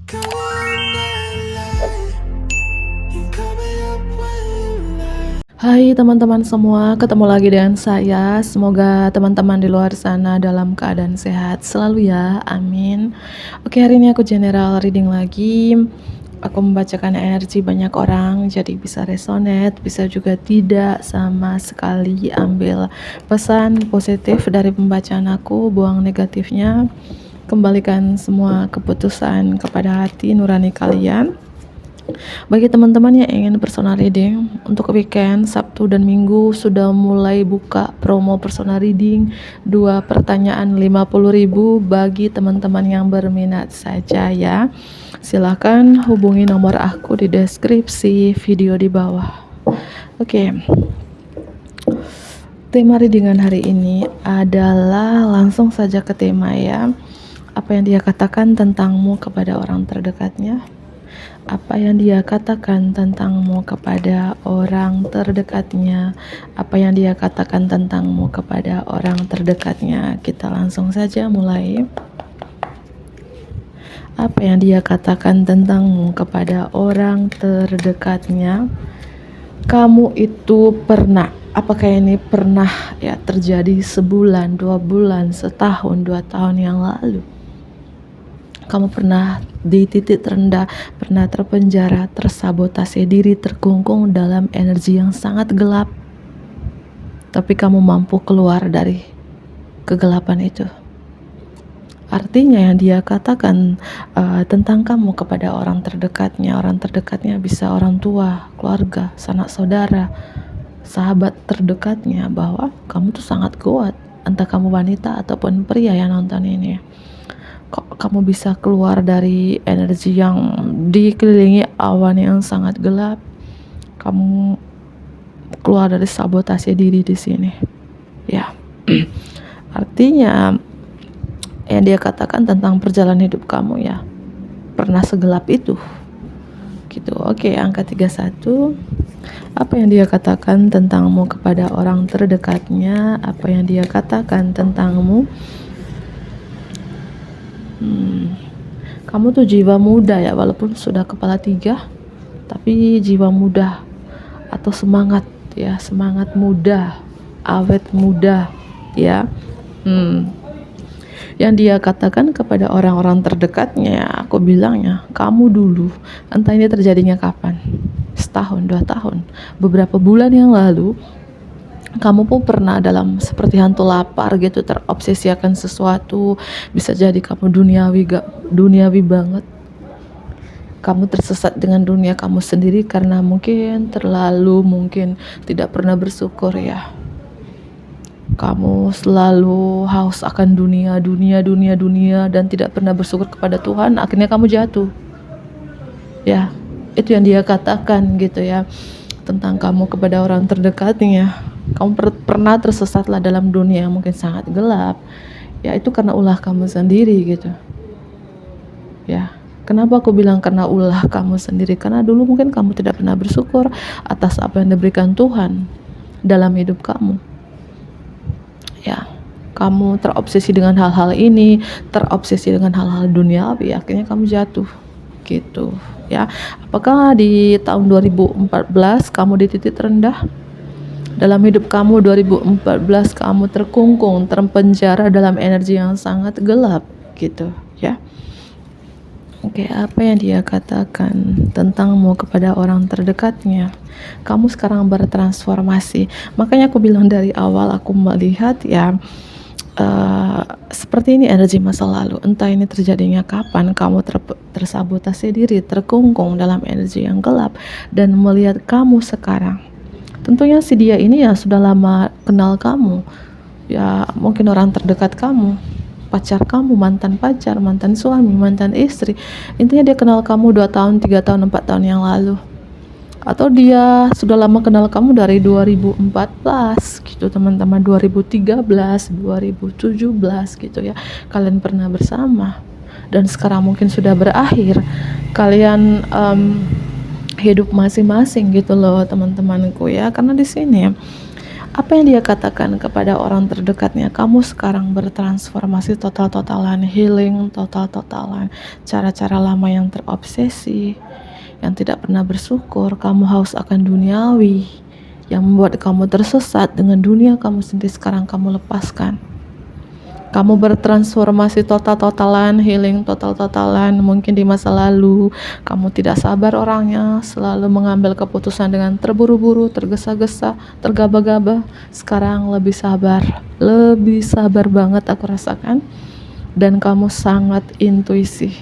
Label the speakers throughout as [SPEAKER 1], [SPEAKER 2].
[SPEAKER 1] Hai teman-teman semua, ketemu lagi dengan saya. Semoga teman-teman di luar sana dalam keadaan sehat selalu ya, amin. Oke, hari ini aku general reading lagi. Aku membacakan energi banyak orang, jadi bisa resonate, bisa juga tidak sama sekali. Ambil pesan positif dari pembacaan aku, buang negatifnya. Kembalikan semua keputusan kepada hati nurani kalian. Bagi teman-teman yang ingin personal reading, untuk weekend, Sabtu dan Minggu sudah mulai buka promo personal reading 2 pertanyaan 50.000 bagi teman-teman yang berminat saja ya. Silahkan hubungi nomor aku di deskripsi video di bawah. Oke. Tema readingan hari ini adalah langsung saja ke tema ya. Apa yang dia katakan tentangmu kepada orang terdekatnya? Apa yang dia katakan tentangmu kepada orang terdekatnya? Apa yang dia katakan tentangmu kepada orang terdekatnya? Kita langsung saja mulai. Apa yang dia katakan tentangmu kepada orang terdekatnya? Kamu itu pernah, apakah ini pernah ya terjadi sebulan, 2 bulan, setahun, 2 tahun yang lalu? Kamu pernah di titik terendah, pernah terpenjara, tersabotase diri, terkungkung dalam energi yang sangat gelap. Tapi kamu mampu keluar dari kegelapan itu. Artinya yang dia katakan tentang kamu kepada orang terdekatnya bisa orang tua, keluarga, sanak saudara, sahabat terdekatnya, bahwa kamu tuh sangat kuat. Entah kamu wanita ataupun pria yang nonton ini. Kok kamu bisa keluar dari energi yang dikelilingi awan yang sangat gelap? Kamu keluar dari sabotase diri di sini. Ya. Artinya yang dia katakan tentang perjalanan hidup kamu ya. Pernah segelap itu. Gitu. Oke, angka 31. Apa yang dia katakan tentangmu kepada orang terdekatnya? Apa yang dia katakan tentangmu? Kamu tuh jiwa muda ya, walaupun sudah kepala 3, tapi jiwa muda atau semangat ya, semangat muda, awet muda ya. Yang dia katakan kepada orang-orang terdekatnya, aku bilangnya, kamu dulu, entah ini terjadinya kapan, setahun, 2 tahun, beberapa bulan yang lalu, kamu pun pernah dalam seperti hantu lapar gitu, terobsesi akan sesuatu. Bisa jadi kamu duniawi banget. Kamu tersesat dengan dunia kamu sendiri karena mungkin tidak pernah bersyukur ya. Kamu selalu haus akan dunia dan tidak pernah bersyukur kepada Tuhan. Akhirnya kamu jatuh. Ya, itu yang dia katakan gitu ya, tentang kamu kepada orang terdekatnya. Kamu pernah tersesatlah dalam dunia yang mungkin sangat gelap. Ya, itu karena ulah kamu sendiri gitu. Ya, kenapa aku bilang karena ulah kamu sendiri? Karena dulu mungkin kamu tidak pernah bersyukur atas apa yang diberikan Tuhan dalam hidup kamu. Ya, kamu terobsesi dengan hal-hal ini, terobsesi dengan hal-hal duniawi, akhirnya kamu jatuh gitu ya. Apakah di tahun 2014 kamu di titik terendah? Dalam hidup kamu 2014 kamu terkungkung, terpenjara dalam energi yang sangat gelap gitu ya. Oke, apa yang dia katakan tentangmu kepada orang terdekatnya? Kamu sekarang bertransformasi. Makanya aku bilang dari awal, aku melihat ya, seperti ini energi masa lalu. Entah ini terjadinya kapan, kamu tersabotase diri, terkungkung dalam energi yang gelap, dan melihat kamu sekarang. Tentunya si dia ini ya sudah lama kenal kamu. Ya, mungkin orang terdekat kamu, pacar kamu, mantan pacar, mantan suami, mantan istri. Intinya dia kenal kamu 2 tahun, 3 tahun, 4 tahun yang lalu. Atau dia sudah lama kenal kamu dari 2014 gitu teman-teman, 2013, 2017 gitu ya. Kalian pernah bersama dan sekarang mungkin sudah berakhir. Kalian hidup masing-masing gitu loh teman-temanku ya. Karena di sini Apa yang dia katakan kepada orang terdekatnya? Kamu sekarang bertransformasi total-totalan, healing total-totalan. Cara-cara lama yang terobsesi, yang tidak pernah bersyukur, kamu haus akan duniawi, yang membuat kamu tersesat dengan dunia kamu sendiri, sekarang kamu lepaskan. Kamu bertransformasi total-totalan, healing total-totalan. Mungkin di masa lalu kamu tidak sabar orangnya, selalu mengambil keputusan dengan terburu-buru, tergesa-gesa, tergaba-gaba. Sekarang lebih sabar banget aku rasakan. Dan kamu sangat intuisi.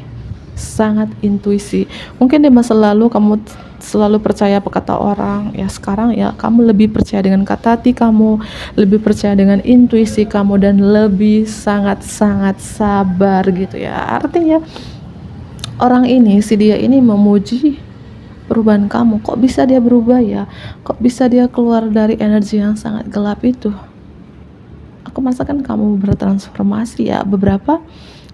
[SPEAKER 1] Mungkin di masa lalu kamu selalu percaya apa kata orang, ya sekarang ya kamu lebih percaya dengan kata hati kamu, lebih percaya dengan intuisi kamu, dan lebih sangat-sangat sabar gitu ya. Artinya orang ini, si dia ini memuji perubahan kamu. Kok bisa dia berubah ya? Kok bisa dia keluar dari energi yang sangat gelap itu? Aku merasakan kamu bertransformasi ya. Beberapa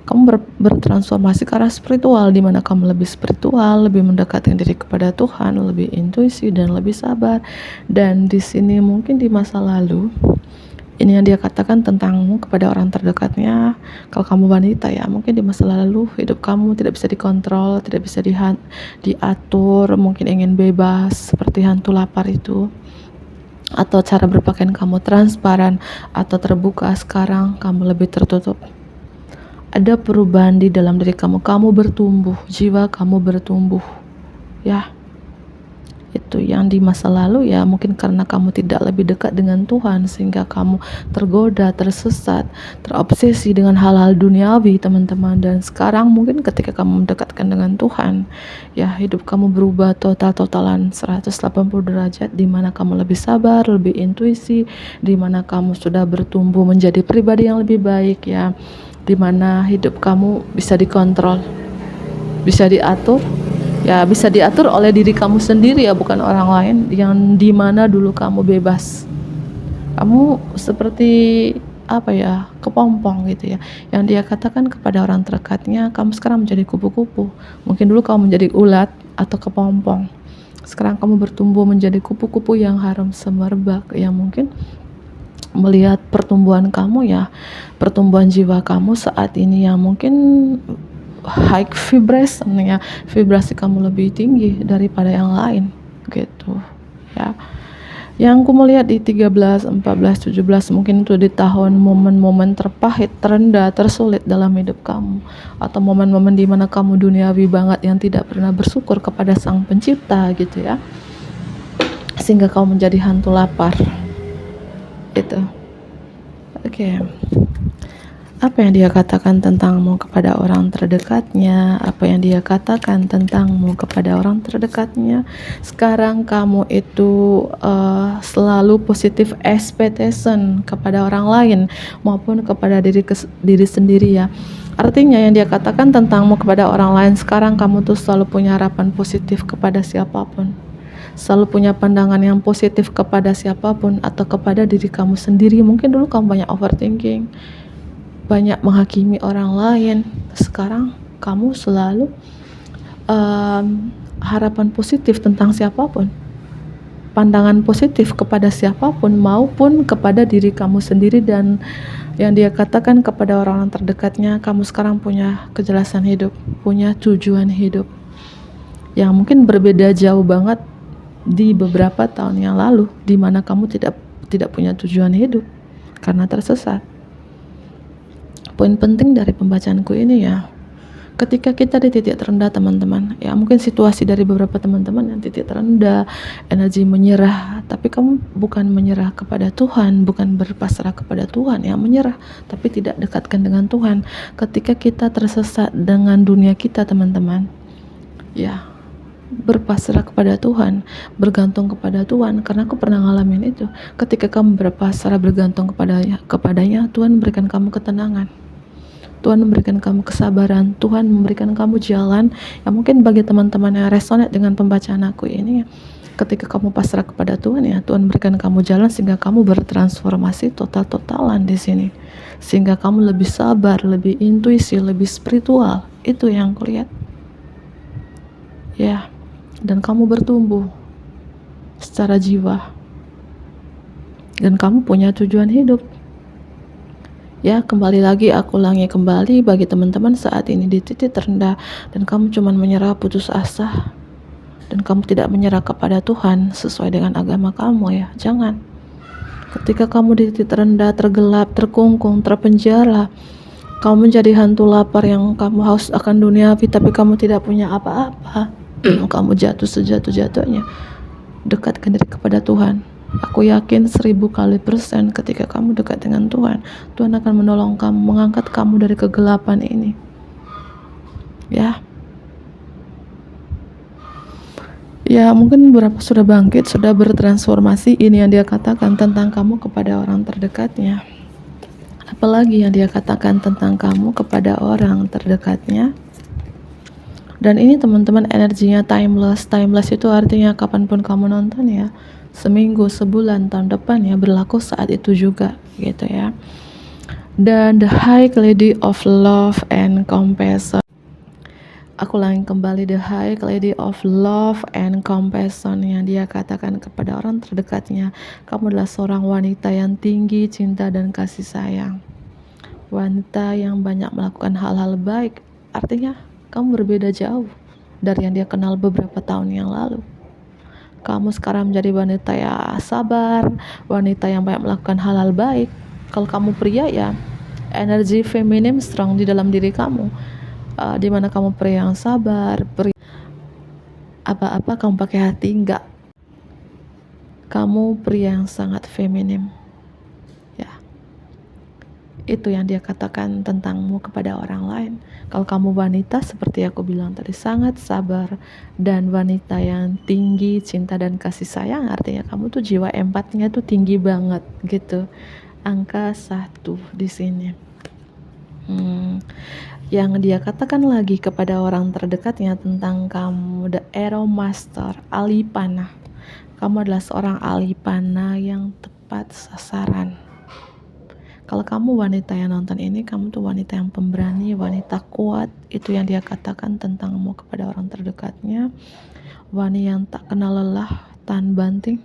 [SPEAKER 1] kamu bertransformasi ke arah spiritual, di mana kamu lebih spiritual, lebih mendekatkan diri kepada Tuhan, lebih intuisi dan lebih sabar. Dan di sini mungkin di masa lalu ini yang dia katakan tentangmu kepada orang terdekatnya. Kalau kamu wanita ya, mungkin di masa lalu hidup kamu tidak bisa dikontrol, tidak bisa diatur, mungkin ingin bebas seperti hantu lapar itu, atau cara berpakaian kamu transparan atau terbuka. Sekarang kamu lebih tertutup. Ada perubahan di dalam diri kamu bertumbuh, jiwa kamu bertumbuh ya. Itu yang di masa lalu ya, mungkin karena kamu tidak lebih dekat dengan Tuhan sehingga kamu tergoda, tersesat, terobsesi dengan hal-hal duniawi teman-teman. Dan sekarang mungkin ketika kamu mendekatkan dengan Tuhan ya, hidup kamu berubah total-totalan 180 derajat, di mana kamu lebih sabar, lebih intuisi, di mana kamu sudah bertumbuh menjadi pribadi yang lebih baik ya, di mana hidup kamu bisa dikontrol, bisa diatur ya, bisa diatur oleh diri kamu sendiri ya, bukan orang lain. Yang di mana dulu kamu bebas, kamu seperti apa ya, kepompong gitu ya. Yang dia katakan kepada orang terdekatnya, kamu sekarang menjadi kupu-kupu. Mungkin dulu kamu menjadi ulat atau kepompong, sekarang kamu bertumbuh menjadi kupu-kupu yang harum semerbak, yang mungkin melihat pertumbuhan kamu ya, pertumbuhan jiwa kamu saat ini yang mungkin high vibration ya, vibrasi kamu lebih tinggi daripada yang lain gitu ya. Yang aku melihat di 13, 14, 17 mungkin itu di tahun momen-momen terpahit, terendah, tersulit dalam hidup kamu, atau momen-momen di mana kamu duniawi banget yang tidak pernah bersyukur kepada Sang Pencipta gitu ya, sehingga kamu menjadi hantu lapar itu. Oke. Apa yang dia katakan tentangmu kepada orang terdekatnya? Apa yang dia katakan tentangmu kepada orang terdekatnya? Sekarang kamu itu selalu positif expectation kepada orang lain maupun kepada diri sendiri ya. Artinya yang dia katakan tentangmu kepada orang lain, sekarang kamu tuh selalu punya harapan positif kepada siapapun, selalu punya pandangan yang positif kepada siapapun atau kepada diri kamu sendiri. Mungkin dulu kamu banyak overthinking, banyak menghakimi orang lain. Sekarang kamu selalu harapan positif tentang siapapun, pandangan positif kepada siapapun maupun kepada diri kamu sendiri. Dan yang dia katakan kepada orang-orang terdekatnya, kamu sekarang punya kejelasan hidup, punya tujuan hidup yang mungkin berbeda jauh banget di beberapa tahun yang lalu, di mana kamu tidak punya tujuan hidup karena tersesat. Poin penting dari pembacaanku ini ya, ketika kita di titik terendah teman-teman ya, mungkin situasi dari beberapa teman-teman yang titik terendah, energi menyerah, tapi kamu bukan menyerah kepada Tuhan, bukan berpasrah kepada Tuhan ya, menyerah tapi tidak dekatkan dengan Tuhan. Ketika kita tersesat dengan dunia kita teman-teman ya, berpasrah kepada Tuhan, bergantung kepada Tuhan. Karena aku pernah ngalamin itu. Ketika kamu berpasrah, bergantung kepadanya, Tuhan memberikan kamu ketenangan, Tuhan memberikan kamu kesabaran, Tuhan memberikan kamu jalan. Ya mungkin bagi teman-teman yang resonate dengan pembacaan aku ini, ketika kamu pasrah kepada Tuhan ya, Tuhan memberikan kamu jalan sehingga kamu bertransformasi total-totalan di sini, sehingga kamu lebih sabar, lebih intuisi, lebih spiritual. Itu yang aku lihat ya. Dan kamu bertumbuh secara jiwa dan kamu punya tujuan hidup. Ya, kembali lagi aku ulangi kembali bagi teman-teman saat ini di titik terendah dan kamu cuman menyerah, putus asa, dan kamu tidak menyerah kepada Tuhan sesuai dengan agama kamu ya. Jangan. Ketika kamu di titik terendah, tergelap, terkungkung, terpenjara, kamu menjadi hantu lapar yang kamu haus akan duniawi tapi kamu tidak punya apa-apa. Kamu jatuh sejatuh-jatuhnya. Dekatkan diri kepada Tuhan. Aku yakin 1000% ketika kamu dekat dengan Tuhan, Tuhan akan menolong kamu, mengangkat kamu dari kegelapan ini. Ya. Ya, mungkin beberapa sudah bangkit, sudah bertransformasi. Ini yang dia katakan tentang kamu kepada orang terdekatnya. Apalagi yang dia katakan tentang kamu kepada orang terdekatnya. Dan ini teman-teman energinya timeless. Timeless itu artinya kapanpun kamu nonton ya, seminggu, sebulan, tahun depan ya, berlaku saat itu juga gitu ya. Dan the High Lady of Love and Compassion. Aku ulangi kembali, the High Lady of Love and Compassion yang dia katakan kepada orang terdekatnya, kamu adalah seorang wanita yang tinggi cinta dan kasih sayang. Wanita yang banyak melakukan hal-hal baik. Artinya kamu berbeda jauh dari yang dia kenal beberapa tahun yang lalu. Kamu sekarang menjadi wanita yang sabar, wanita yang banyak melakukan hal-hal baik. Kalau kamu pria ya, energi feminim strong di dalam diri kamu. Di mana kamu pria yang sabar, pria apa-apa kamu pakai hati, enggak. Kamu pria yang sangat feminim. Ya. Itu yang dia katakan tentangmu kepada orang lain. Kalau kamu wanita seperti aku bilang tadi, sangat sabar dan wanita yang tinggi cinta dan kasih sayang, artinya kamu tuh jiwa empatinya tuh tinggi banget gitu. Angka 1 di sini. Yang dia katakan lagi kepada orang terdekatnya tentang kamu, the Arrow Master, ahli panah. Kamu adalah seorang ahli panah yang tepat sasaran. Kalau kamu wanita yang nonton ini, kamu tuh wanita yang pemberani, wanita kuat. Itu yang dia katakan tentangmu kepada orang terdekatnya. Wanita yang tak kenal lelah, tahan banting.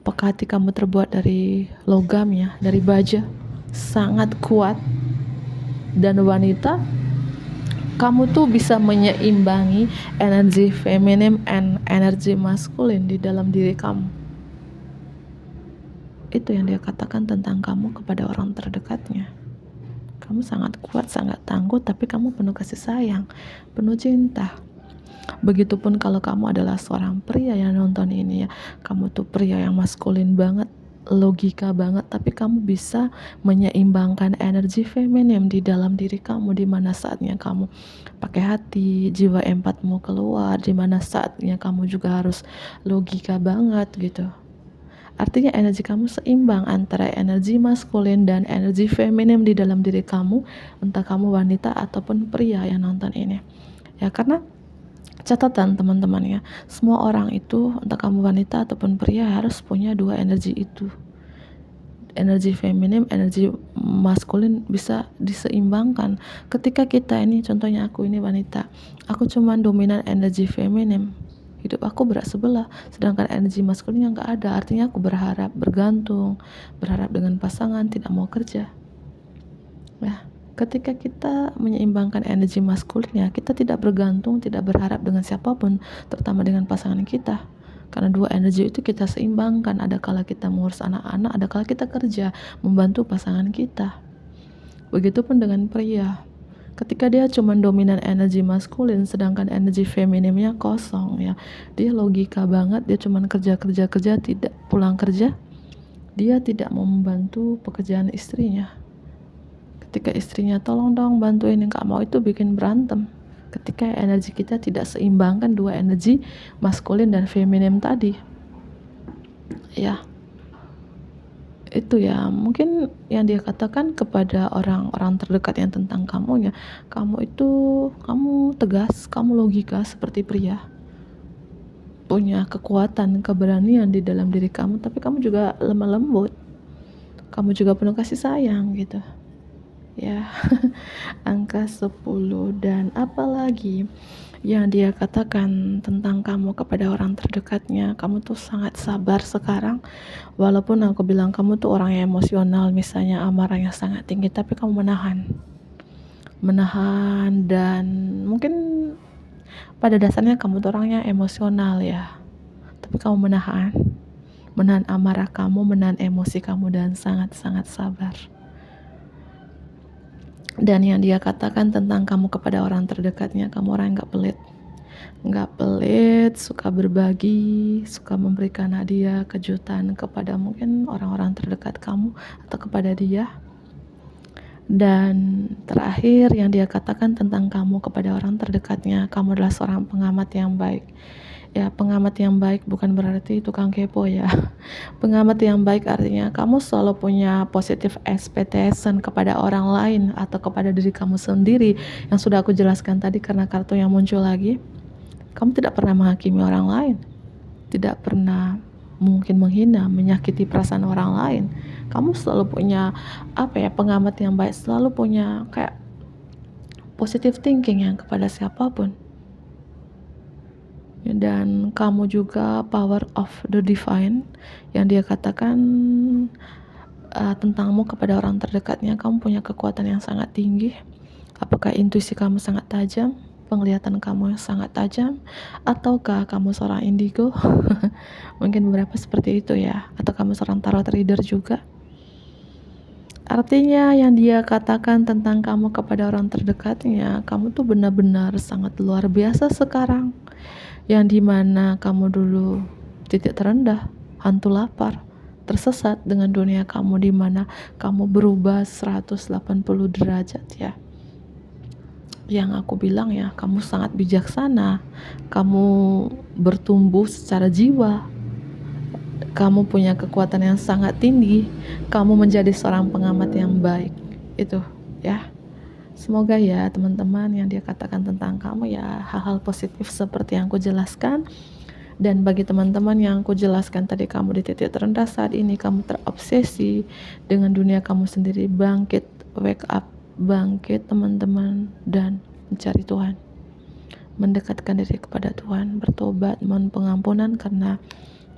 [SPEAKER 1] Apakah hati kamu terbuat dari logam ya, dari baja? Sangat kuat. Dan wanita, kamu tuh bisa menyeimbangi energi feminim and energi maskulin di dalam diri kamu. Itu yang dia katakan tentang kamu kepada orang terdekatnya. Kamu sangat kuat, sangat tangguh, tapi kamu penuh kasih sayang, penuh cinta. Begitupun kalau kamu adalah seorang pria yang nonton ini ya, kamu tuh pria yang maskulin banget, logika banget, tapi kamu bisa menyeimbangkan energi feminim di dalam diri kamu, di mana saatnya kamu pakai hati, jiwa empatmu keluar, di mana saatnya kamu juga harus logika banget gitu. Artinya energi kamu seimbang antara energi maskulin dan energi feminim di dalam diri kamu, entah kamu wanita ataupun pria yang nonton ini. Ya, karena catatan teman-teman ya, semua orang itu entah kamu wanita ataupun pria harus punya 2 energi itu. Energi feminim, energi maskulin bisa diseimbangkan. Ketika kita ini, contohnya aku ini wanita, aku cuman dominan energi feminim, hidup aku berat sebelah, sedangkan energi maskulinnya nggak ada. Artinya aku berharap, bergantung, berharap dengan pasangan, tidak mau kerja. Ya, ketika kita menyeimbangkan energi maskulinnya, kita tidak bergantung, tidak berharap dengan siapapun, terutama dengan pasangan kita. Karena 2 energi itu kita seimbangkan. Ada kala kita mengurus anak-anak, ada kala kita kerja, membantu pasangan kita. Begitupun dengan pria. Ketika dia cuma dominan energi maskulin, sedangkan energi feminimnya kosong ya, dia logika banget, dia cuma kerja, tidak pulang kerja, dia tidak mau membantu pekerjaan istrinya. Ketika istrinya tolong dong bantuin, yang gak mau, itu bikin berantem. Ketika energi kita tidak seimbangkan 2 energi maskulin dan feminim tadi ya, itu ya mungkin yang dia katakan kepada orang-orang terdekat yang tentang kamu ya, kamu tegas, kamu logika seperti pria, punya kekuatan, keberanian di dalam diri kamu, tapi kamu juga lemah lembut, kamu juga penuh kasih sayang gitu ya. Angka 10 dan apalagi Yang dia katakan tentang kamu kepada orang terdekatnya, kamu tuh sangat sabar sekarang. Walaupun aku bilang kamu tuh orang yang emosional, misalnya amarahnya sangat tinggi, tapi kamu menahan dan mungkin pada dasarnya kamu tuh orangnya emosional ya, tapi kamu menahan amarah kamu, menahan emosi kamu, dan sangat-sangat sabar. Dan yang dia katakan tentang kamu kepada orang terdekatnya, kamu orang yang gak pelit, suka berbagi, suka memberikan hadiah, kejutan kepada mungkin orang-orang terdekat kamu atau kepada dia. Dan terakhir yang dia katakan tentang kamu kepada orang terdekatnya, kamu adalah seorang pengamat yang baik. Ya, pengamat yang baik bukan berarti tukang kepo ya. Pengamat yang baik artinya kamu selalu punya positive expectation kepada orang lain atau kepada diri kamu sendiri, yang sudah aku jelaskan tadi karena kartu yang muncul lagi. Kamu tidak pernah menghakimi orang lain, tidak pernah mungkin menghina, menyakiti perasaan orang lain. Kamu selalu punya pengamat yang baik, selalu punya kayak positive thinking yang kepada siapapun. Dan kamu juga power of the divine, yang dia katakan tentangmu kepada orang terdekatnya, kamu punya kekuatan yang sangat tinggi. Apakah intuisi kamu sangat tajam, penglihatan kamu sangat tajam, ataukah kamu seorang indigo? Mungkin beberapa seperti itu ya, atau kamu seorang tarot reader juga. Artinya yang dia katakan tentang kamu kepada orang terdekatnya, kamu tuh benar-benar sangat luar biasa sekarang. Yang dimana kamu dulu titik terendah, hantu lapar, tersesat dengan dunia kamu, dimana kamu berubah 180 derajat ya. Yang aku bilang ya, kamu sangat bijaksana, kamu bertumbuh secara jiwa, kamu punya kekuatan yang sangat tinggi, kamu menjadi seorang pengamat yang baik. Itu ya. Semoga ya teman-teman yang dia katakan tentang kamu ya hal-hal positif seperti yang aku jelaskan. Dan bagi teman-teman yang aku jelaskan tadi, kamu di titik terendah saat ini, kamu terobsesi dengan dunia kamu sendiri, bangkit, wake up, bangkit teman-teman, dan mencari Tuhan, mendekatkan diri kepada Tuhan, bertobat, mohon pengampunan, karena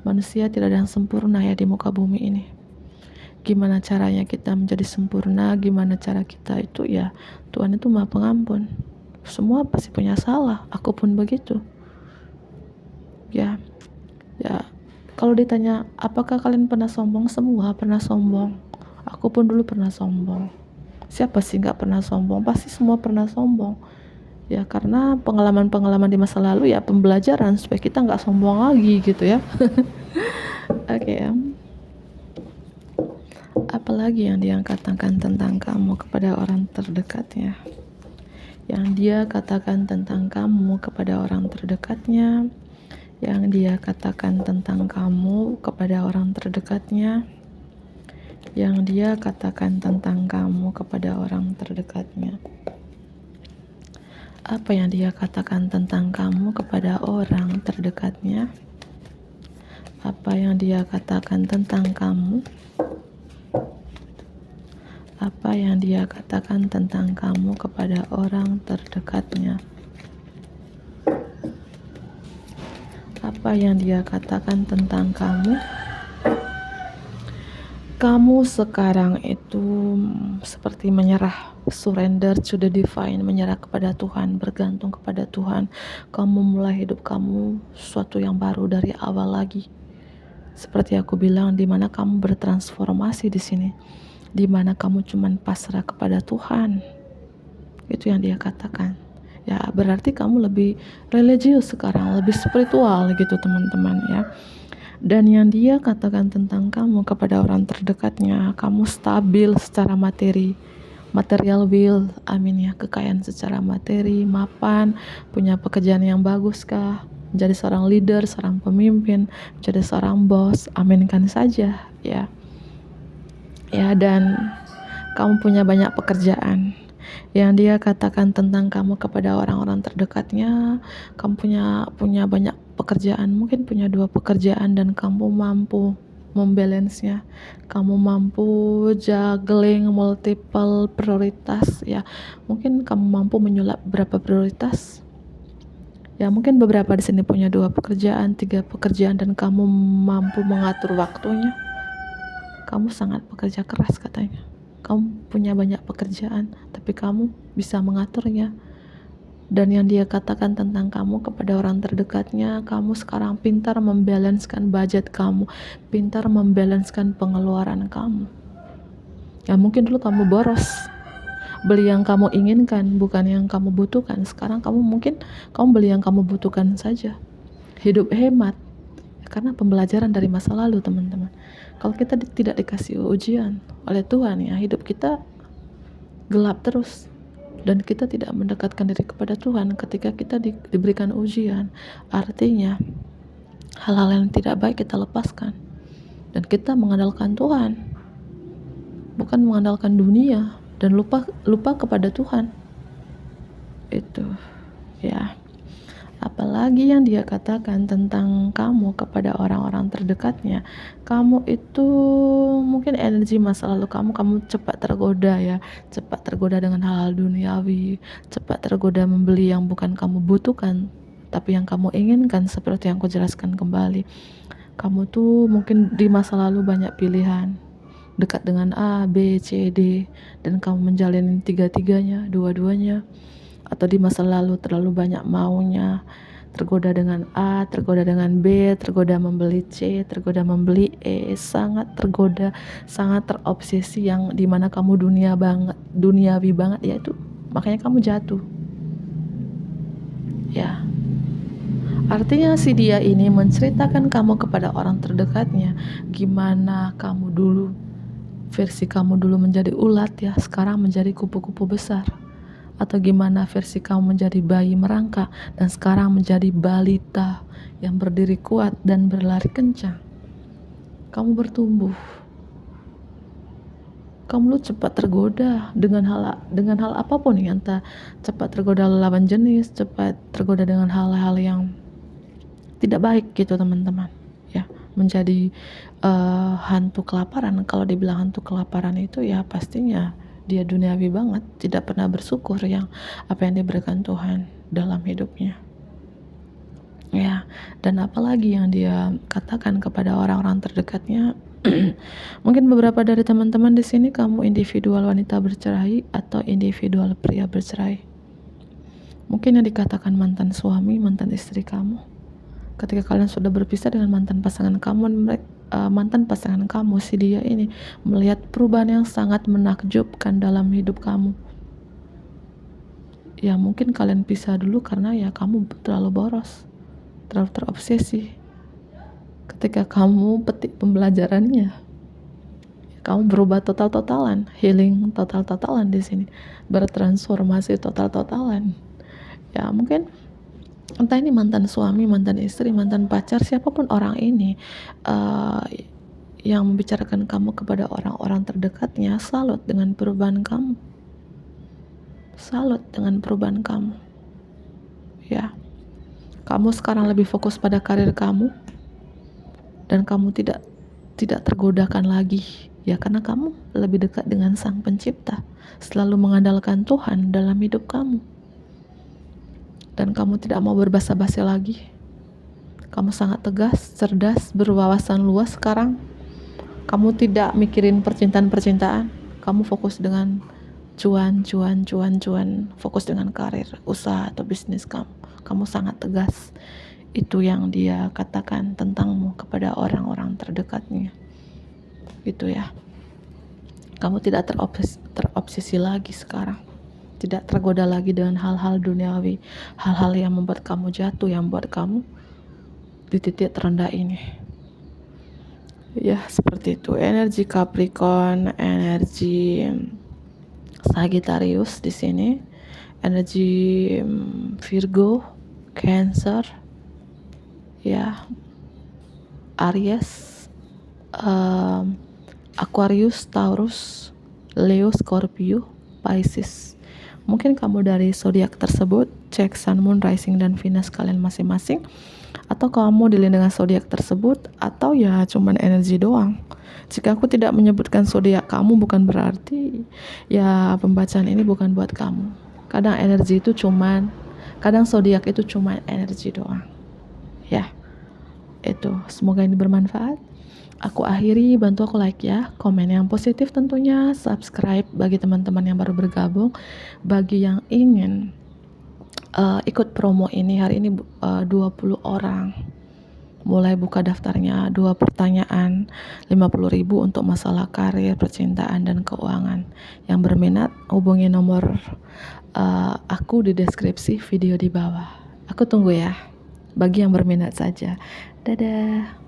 [SPEAKER 1] manusia tidak ada yang sempurna ya di muka bumi ini. Gimana caranya kita menjadi sempurna, gimana cara kita itu ya, Tuhan itu Maha Pengampun. Semua pasti punya salah, aku pun begitu. Ya, kalau ditanya apakah kalian pernah sombong, semua pernah sombong. Aku pun dulu pernah sombong. Siapa sih gak pernah sombong? Pasti semua pernah sombong. Ya karena pengalaman-pengalaman di masa lalu ya pembelajaran supaya kita gak sombong lagi gitu ya. Oke. Apalagi yang dia katakan tentang kamu kepada orang terdekatnya? Yang dia katakan tentang kamu kepada orang terdekatnya, yang dia katakan tentang kamu kepada orang terdekatnya, yang dia katakan tentang kamu kepada orang terdekatnya. Apa yang dia katakan tentang kamu kepada orang terdekatnya? Apa yang dia katakan tentang kamu? Apa yang dia katakan tentang kamu kepada orang terdekatnya? Apa yang dia katakan tentang kamu? Kamu sekarang itu seperti menyerah, surrender to the divine, menyerah kepada Tuhan, bergantung kepada Tuhan. Kamu mulai hidup kamu sesuatu yang baru dari awal lagi. Seperti aku bilang, di mana kamu bertransformasi di sini, di mana kamu cuman pasrah kepada Tuhan. Itu yang dia katakan. Ya, berarti kamu lebih religius sekarang, lebih spiritual gitu teman-teman ya. Dan yang dia katakan tentang kamu kepada orang terdekatnya, kamu stabil secara materi, material will, amin ya, kekayaan secara materi, mapan, punya pekerjaan yang bagus kah, menjadi seorang leader, seorang pemimpin, menjadi seorang bos, aminkan saja ya. Ya, dan kamu punya banyak pekerjaan. Yang dia katakan tentang kamu kepada orang-orang terdekatnya, kamu punya banyak pekerjaan, mungkin punya 2 pekerjaan, dan kamu mampu membalance-nya, kamu mampu juggling multiple prioritas ya. Mungkin kamu mampu menyulap berapa prioritas, Ya mungkin beberapa di sini punya 2 pekerjaan, 3 pekerjaan dan kamu mampu mengatur waktunya. Kamu sangat bekerja keras katanya. Kamu punya banyak pekerjaan, tapi kamu bisa mengaturnya. Dan yang dia katakan tentang kamu kepada orang terdekatnya, kamu sekarang pintar membalanskan budget kamu, pintar membalanskan pengeluaran kamu. Ya mungkin dulu kamu boros, beli yang kamu inginkan, bukan yang kamu butuhkan. Sekarang mungkin kamu beli yang kamu butuhkan saja. Hidup hemat, karena pembelajaran dari masa lalu, teman-teman. Kalau kita tidak dikasih ujian oleh Tuhan, ya hidup kita gelap terus. Dan kita tidak mendekatkan diri kepada Tuhan ketika kita diberikan ujian. Artinya hal-hal yang tidak baik kita lepaskan. Dan kita mengandalkan Tuhan, bukan mengandalkan dunia. Dan lupa kepada Tuhan. Itu ya. Apalagi yang dia katakan tentang kamu kepada orang-orang terdekatnya, kamu itu mungkin energi masa lalu kamu cepat tergoda ya, cepat tergoda dengan hal-hal duniawi, cepat tergoda membeli yang bukan kamu butuhkan tapi yang kamu inginkan. Seperti yang aku jelaskan kembali, kamu tuh mungkin di masa lalu banyak pilihan, dekat dengan A, B, C, D, dan kamu menjalani tiga-tiganya, dua-duanya. Atau di masa lalu terlalu banyak maunya, tergoda dengan A, tergoda dengan B, tergoda membeli C, tergoda membeli E, sangat tergoda, sangat terobsesi yang dimana kamu duniawi banget, yaitu makanya kamu jatuh. Ya, artinya si dia ini menceritakan kamu kepada orang terdekatnya, gimana kamu dulu, versi kamu dulu menjadi ulat ya, sekarang menjadi kupu-kupu besar. Atau gimana versi kamu menjadi bayi merangkak dan sekarang menjadi balita yang berdiri kuat dan berlari kencang. Kamu bertumbuh. Kamu cepat tergoda dengan hal apapun, yang entah cepat tergoda lawan jenis, cepat tergoda dengan hal-hal yang tidak baik gitu, teman-teman. Ya, menjadi hantu kelaparan. Kalau dibilang hantu kelaparan itu ya pastinya dia duniawi banget, tidak pernah bersyukur apa yang diberikan Tuhan dalam hidupnya. Ya, dan apalagi yang dia katakan kepada orang-orang terdekatnya. Mungkin beberapa dari teman-teman di sini kamu individual wanita bercerai atau individual pria bercerai. Mungkin yang dikatakan mantan suami, mantan istri kamu. Ketika kalian sudah berpisah dengan mantan pasangan kamu, si dia ini melihat perubahan yang sangat menakjubkan dalam hidup kamu. Ya mungkin kalian pisah dulu karena ya kamu terlalu boros, terlalu terobsesi. Ketika kamu petik pembelajarannya, kamu berubah total-totalan, healing total-totalan di sini, bertransformasi total-totalan. Ya mungkin entah ini mantan suami, mantan istri, mantan pacar, siapapun orang ini yang membicarakan kamu kepada orang-orang terdekatnya, salut dengan perubahan kamu. Salut dengan perubahan kamu. Ya. Kamu sekarang lebih fokus pada karir kamu dan kamu tidak tergodakan lagi. Ya karena kamu lebih dekat dengan Sang Pencipta, selalu mengandalkan Tuhan dalam hidup kamu. Dan kamu tidak mau berbasa-basi lagi. Kamu sangat tegas, cerdas, berwawasan luas sekarang. Kamu tidak mikirin percintaan. Kamu fokus dengan cuan, fokus dengan karir, usaha atau bisnis kamu. Kamu sangat tegas. Itu yang dia katakan tentangmu kepada orang-orang terdekatnya. Itu ya. Kamu tidak terobsesi lagi sekarang. Tidak tergoda lagi dengan hal-hal duniawi, hal-hal yang membuat kamu jatuh, yang membuat kamu di titik terendah ini. Ya, seperti itu. Energi Capricorn, energi Sagittarius di sini, energi Virgo, Cancer, ya, Aries, Aquarius, Taurus, Leo, Scorpio, Pisces. Mungkin kamu dari zodiak tersebut, cek Sun, Moon, Rising, dan Venus kalian masing-masing. Atau kamu dilihat dengan zodiak tersebut, atau ya cuman energi doang. Jika aku tidak menyebutkan zodiak kamu, bukan berarti ya pembacaan ini bukan buat kamu. Kadang energi itu cuman Kadang zodiak itu cuma energi doang. Ya, itu. Semoga ini bermanfaat. Aku akhiri, bantu aku like ya, komen yang positif tentunya, subscribe bagi teman-teman yang baru bergabung. Bagi yang ingin ikut promo ini, hari ini 20 orang mulai buka daftarnya. 2 pertanyaan 50.000 untuk masalah karir, percintaan, dan keuangan. Yang berminat hubungi nomor aku di deskripsi video di bawah. Aku tunggu ya, bagi yang berminat saja. Dadah.